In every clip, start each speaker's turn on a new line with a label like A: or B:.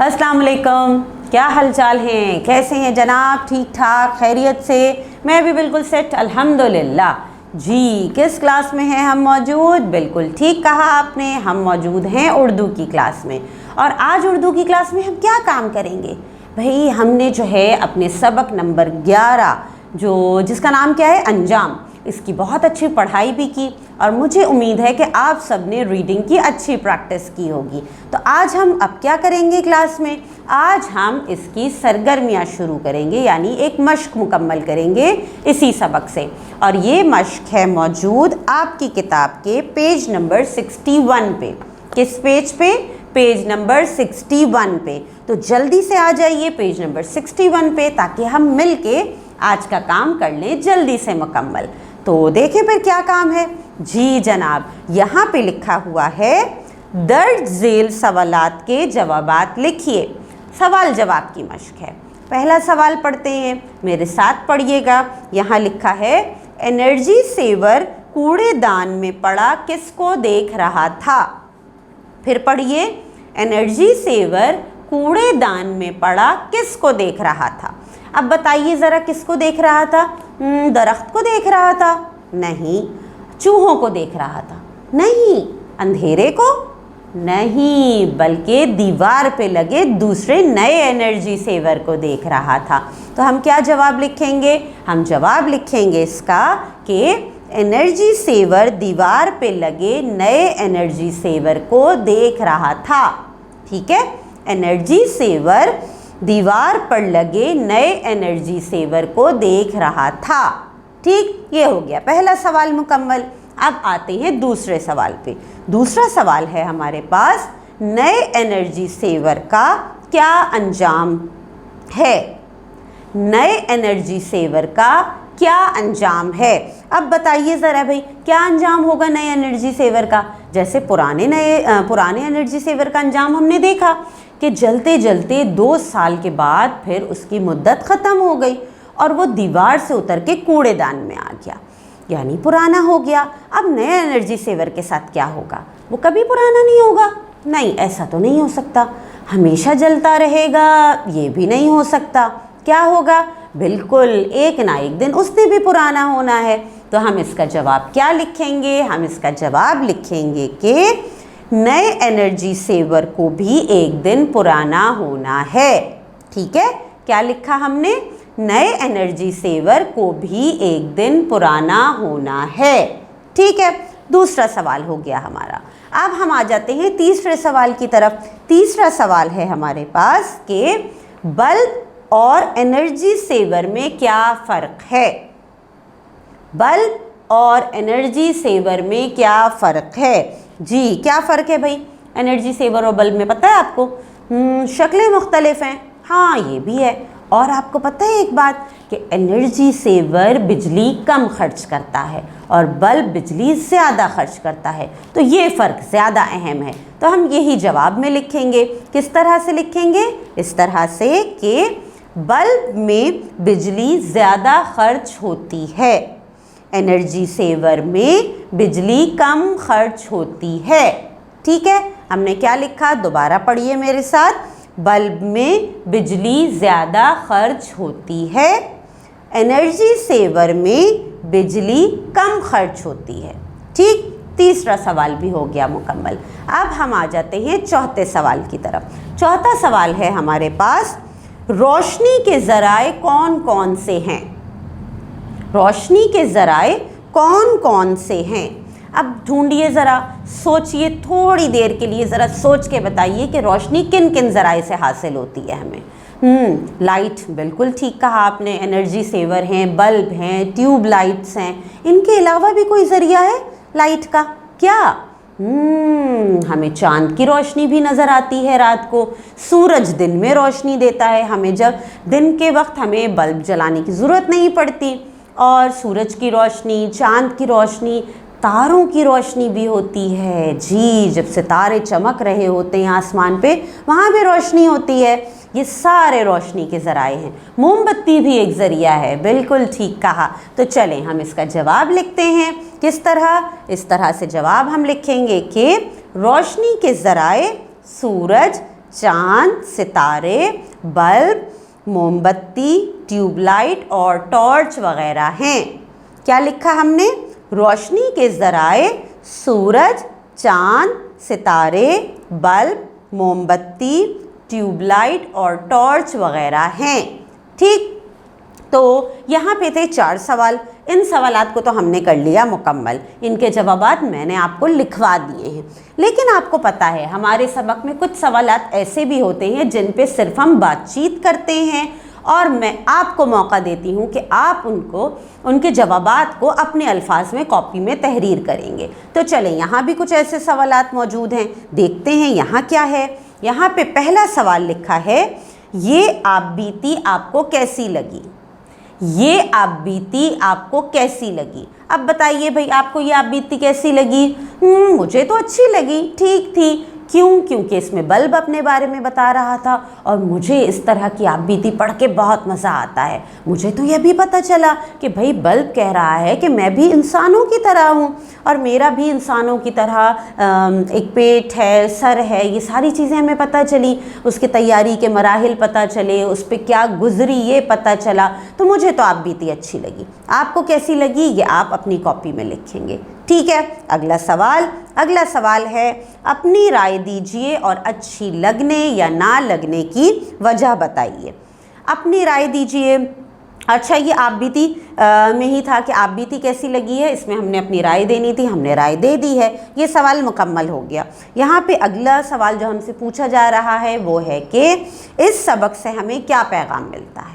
A: अस्सलाम वालेकुम, क्या हालचाल हैं, कैसे हैं जनाब? ठीक ठाक, खैरियत से? मैं भी बिल्कुल सेट अल्हम्दुलिल्लाह। जी, किस क्लास में हैं हम मौजूद? बिल्कुल ठीक कहा आपने, हम मौजूद हैं उर्दू की क्लास में। और आज उर्दू की क्लास में हम क्या काम करेंगे भाई? हमने जो है अपने सबक नंबर 11 जिसका नाम क्या है, अंजाम, इसकी बहुत अच्छी पढ़ाई भी की और मुझे उम्मीद है कि आप सब ने रीडिंग की अच्छी प्रैक्टिस की होगी। तो आज हम अब क्या करेंगे क्लास में? आज हम इसकी सरगर्मियाँ शुरू करेंगे, यानी एक मश्क मुकम्मल करेंगे इसी सबक से। और ये मश्क है मौजूद आपकी किताब के पेज नंबर 61 पे। किस पेज पे? पेज नंबर 61 पे। तो जल्दी से आ जाइए पेज नंबर 61 पे, ताकि हम मिल के आज का काम कर लें जल्दी से मुकम्मल। तो देखें फिर क्या काम है। जी जनाब, यहाँ पे लिखा हुआ है दर्ज झेल सवालात के जवाबात लिखिए। सवाल जवाब की मश्क है। पहला सवाल पढ़ते हैं, मेरे साथ पढ़िएगा। यहाँ लिखा है एनर्जी सेवर कूड़ेदान में पड़ा किसको देख रहा था? फिर पढ़िए, एनर्जी सेवर कूड़ेदान में पड़ा किसको देख रहा था? अब बताइए ज़रा, किसको देख रहा था? दरख्त को देख रहा था? नहीं। चूहों को देख रहा था? नहीं। अंधेरे को? नहीं, बल्कि दीवार पे लगे दूसरे नए एनर्जी सेवर को देख रहा था। तो हम क्या जवाब लिखेंगे? हम जवाब लिखेंगे इसका कि एनर्जी सेवर दीवार पे लगे नए एनर्जी सेवर को देख रहा था। ठीक है, एनर्जी सेवर दीवार पर लगे नए एनर्जी सेवर को देख रहा था। ठीक, ये हो गया पहला सवाल मुकम्मल। अब आते हैं दूसरे सवाल पे। दूसरा सवाल है हमारे पास, नए एनर्जी सेवर का क्या अंजाम है? नए एनर्जी सेवर का क्या अंजाम है? अब बताइए ज़रा भाई, क्या अंजाम होगा नए एनर्जी सेवर का? जैसे पुराने एनर्जी सेवर का अंजाम हमने देखा कि जलते जलते 2 साल के बाद फिर उसकी मुद्दत ख़त्म हो गई और वो दीवार से उतर के कूड़ेदान में आ गया, यानी पुराना हो गया। अब नए एनर्जी सेवर के साथ क्या होगा? वो कभी पुराना नहीं होगा। नहीं, ऐसा तो नहीं हो सकता। हमेशा जलता रहेगा, ये भी नहीं हो सकता। क्या होगा? बिल्कुल, एक ना एक दिन उसने भी पुराना होना है। तो हम इसका जवाब क्या लिखेंगे? हम इसका जवाब लिखेंगे कि नए एनर्जी सेवर को भी एक दिन पुराना होना है। ठीक है, क्या लिखा हमने? नए एनर्जी सेवर को भी एक दिन पुराना होना है। ठीक है, दूसरा सवाल हो गया हमारा। अब हम आ जाते हैं तीसरे सवाल की तरफ। तीसरा सवाल है हमारे पास कि बल्ब और एनर्जी सेवर में क्या फ़र्क है? बल्ब और एनर्जी सेवर में क्या फ़र्क है? जी, क्या फ़र्क है भाई एनर्जी सेवर और बल्ब में? पता है आपको? शक्लें मुख्तलिफ हैं। हाँ, ये भी है। और आपको पता है एक बात कि एनर्जी सेवर बिजली कम खर्च करता है और बल्ब बिजली ज़्यादा खर्च करता है। तो ये फ़र्क ज़्यादा अहम है। तो हम यही जवाब में लिखेंगे। किस तरह से लिखेंगे? इस तरह से कि बल्ब में बिजली ज़्यादा खर्च होती है, एनर्जी सेवर में बिजली कम खर्च होती है। ठीक है, हमने क्या लिखा? दोबारा पढ़िए मेरे साथ। बल्ब में बिजली ज़्यादा खर्च होती है, एनर्जी सेवर में बिजली कम खर्च होती है। ठीक, तीसरा सवाल भी हो गया मुकम्मल। अब हम आ जाते हैं चौथे सवाल की तरफ। चौथा सवाल है हमारे पास, रोशनी के ज़राए कौन कौन से हैं? रोशनी के ज़राए कौन कौन से हैं? अब ढूंढिए ज़रा, सोचिए थोड़ी देर के लिए, ज़रा सोच के बताइए कि रोशनी किन किन ज़राए से हासिल होती है हमें। लाइट, बिल्कुल ठीक कहा आपने। एनर्जी सेवर हैं, बल्ब हैं, ट्यूब लाइट्स हैं। इनके अलावा भी कोई ज़रिया है लाइट का? क्या? हमें चांद की रोशनी भी नज़र आती है रात को। सूरज दिन में रोशनी देता है हमें, जब दिन के वक्त हमें बल्ब जलाने की ज़रूरत नहीं पड़ती। और सूरज की रोशनी, चांद की रोशनी, तारों की रोशनी भी होती है। जी, जब सितारे चमक रहे होते हैं आसमान पे, वहाँ भी रोशनी होती है। ये सारे रोशनी के ज़राए हैं। मोमबत्ती भी एक ज़रिया है, बिल्कुल ठीक कहा। तो चलें हम इसका जवाब लिखते हैं। किस तरह? इस तरह से जवाब हम लिखेंगे कि रोशनी के ज़राए सूरज, चांद, सितारे, बल्ब, मोमबत्ती, ट्यूबलाइट और टॉर्च वगैरह हैं। क्या लिखा हमने? रोशनी के ज़राए सूरज, चांद, सितारे, बल्ब, मोमबत्ती, ट्यूबलाइट और टॉर्च वगैरह हैं। ठीक, तो यहाँ पे थे 4 सवाल। इन सवालात को तो हमने कर लिया मुकम्मल, इनके जवाबात मैंने आपको लिखवा दिए हैं। लेकिन आपको पता है हमारे सबक में कुछ सवालात ऐसे भी होते हैं जिन पे सिर्फ हम बातचीत करते हैं और मैं आपको मौका देती हूँ कि आप उनके जवाबात को अपने अल्फाज में कॉपी में तहरीर करेंगे। तो चलें, यहाँ भी कुछ ऐसे सवालात मौजूद हैं, देखते हैं यहाँ क्या है। यहाँ पे पहला सवाल लिखा है, ये आपबीती आपको कैसी लगी? ये आपबीती आपको कैसी लगी? अब बताइए भाई, आपको ये आपबीती कैसी लगी? मुझे तो अच्छी लगी, ठीक थी। क्यों? क्योंकि इसमें बल्ब अपने बारे में बता रहा था और मुझे इस तरह की आपबीती पढ़ के बहुत मज़ा आता है। मुझे तो यह भी पता चला कि भाई बल्ब कह रहा है कि मैं भी इंसानों की तरह हूँ और मेरा भी इंसानों की तरह एक पेट है, सर है, ये सारी चीज़ें हमें पता चली। उसकी तैयारी के मराहिल पता चले, उस पर क्या गुजरी ये पता चला। तो मुझे तो आपबीती अच्छी लगी। आपको कैसी लगी ये आप अपनी कॉपी में लिखेंगे। ठीक है, अगला सवाल है, अपनी राय दीजिए और अच्छी लगने या ना लगने की वजह बताइए। अपनी राय दीजिए। अच्छा, ये आपबीती में ही था कि आपबीती कैसी लगी है, इसमें हमने अपनी राय देनी थी, हमने राय दे दी है, ये सवाल मुकम्मल हो गया। यहाँ पे अगला सवाल जो हमसे पूछा जा रहा है वो है कि इस सबक से हमें क्या पैगाम मिलता है?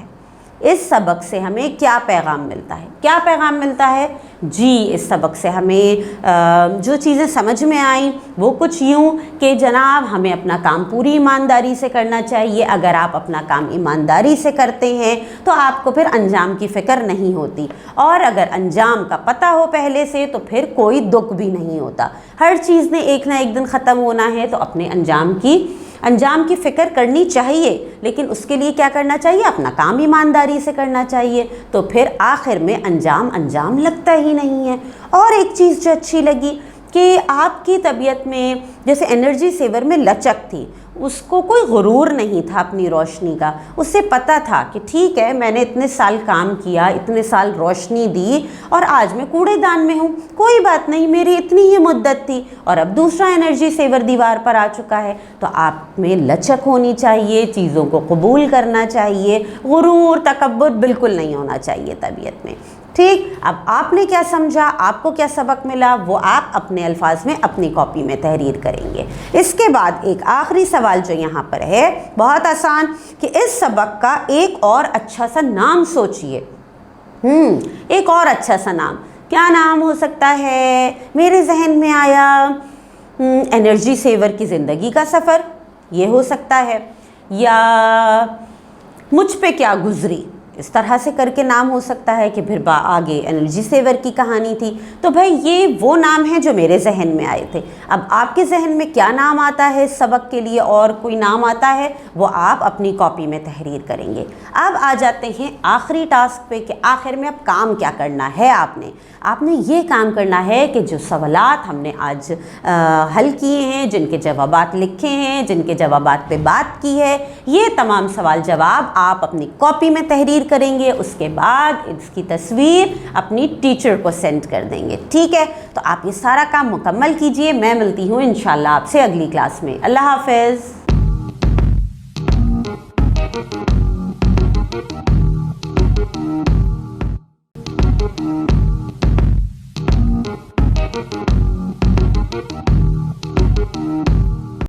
A: इस सबक से हमें क्या पैगाम मिलता है? क्या पैगाम मिलता है जी? इस सबक से हमें जो चीज़ें समझ में आई वो कुछ यूँ कि जनाब हमें अपना काम पूरी ईमानदारी से करना चाहिए। अगर आप अपना काम ईमानदारी से करते हैं तो आपको फिर अंजाम की फ़िक्र नहीं होती, और अगर अंजाम का पता हो पहले से तो फिर कोई दुख भी नहीं होता। हर चीज़ ने एक ना एक दिन ख़त्म होना है, तो अपने अंजाम की फ़िक्र करनी चाहिए, लेकिन उसके लिए क्या करना चाहिए? अपना काम ईमानदारी से करना चाहिए, तो फिर आखिर में अंजाम लगता ही नहीं है। और एक चीज़ जो अच्छी लगी कि आपकी तबीयत में जैसे एनर्जी सेवर में लचक थी, उसको कोई गुरूर नहीं था अपनी रोशनी का। उससे पता था कि ठीक है, मैंने इतने साल काम किया, इतने साल रोशनी दी और आज मैं कूड़ेदान में हूँ, कोई बात नहीं, मेरी इतनी ही मुद्दत थी और अब दूसरा एनर्जी सेवर दीवार पर आ चुका है। तो आप में लचक होनी चाहिए, चीज़ों को कबूल करना चाहिए, गुरूर तकब्बुर बिल्कुल नहीं होना चाहिए तबीयत में। ठीक, अब आपने क्या समझा, आपको क्या सबक मिला, वो आप अपने अल्फाज में अपनी कॉपी में तहरीर करेंगे। इसके बाद एक आखिरी सवाल जो यहाँ पर है, बहुत आसान, कि इस सबक का एक और अच्छा सा नाम सोचिए। एक और अच्छा सा नाम, क्या नाम हो सकता है? मेरे जहन में आया एनर्जी सेवर की ज़िंदगी का सफ़र, ये हो सकता है, या मुझ पे क्या गुजरी, इस तरह से करके नाम हो सकता है कि फिर आगे एनर्जी सेवर की कहानी थी। तो भाई ये वो नाम है जो मेरे जहन में आए थे। अब आपके जहन में क्या नाम आता है इस सबक के लिए, और कोई नाम आता है, वो आप अपनी कॉपी में तहरीर करेंगे। अब आ जाते हैं आखिरी टास्क पे कि आखिर में अब काम क्या करना है। आपने ये काम करना है कि जो सवालात हमने आज हल किए हैं, जिनके जवाबात लिखे हैं, जिनके जवाबात पे बात की है, ये तमाम सवाल जवाब आप अपनी कॉपी में तहरीर करेंगे। उसके बाद इसकी तस्वीर अपनी टीचर को सेंड कर देंगे। ठीक है, तो आप ये सारा काम मुकम्मल कीजिए। मैं मिलती हूँ इंशाल्लाह आपसे अगली क्लास में। अल्लाह हाफ़िज़।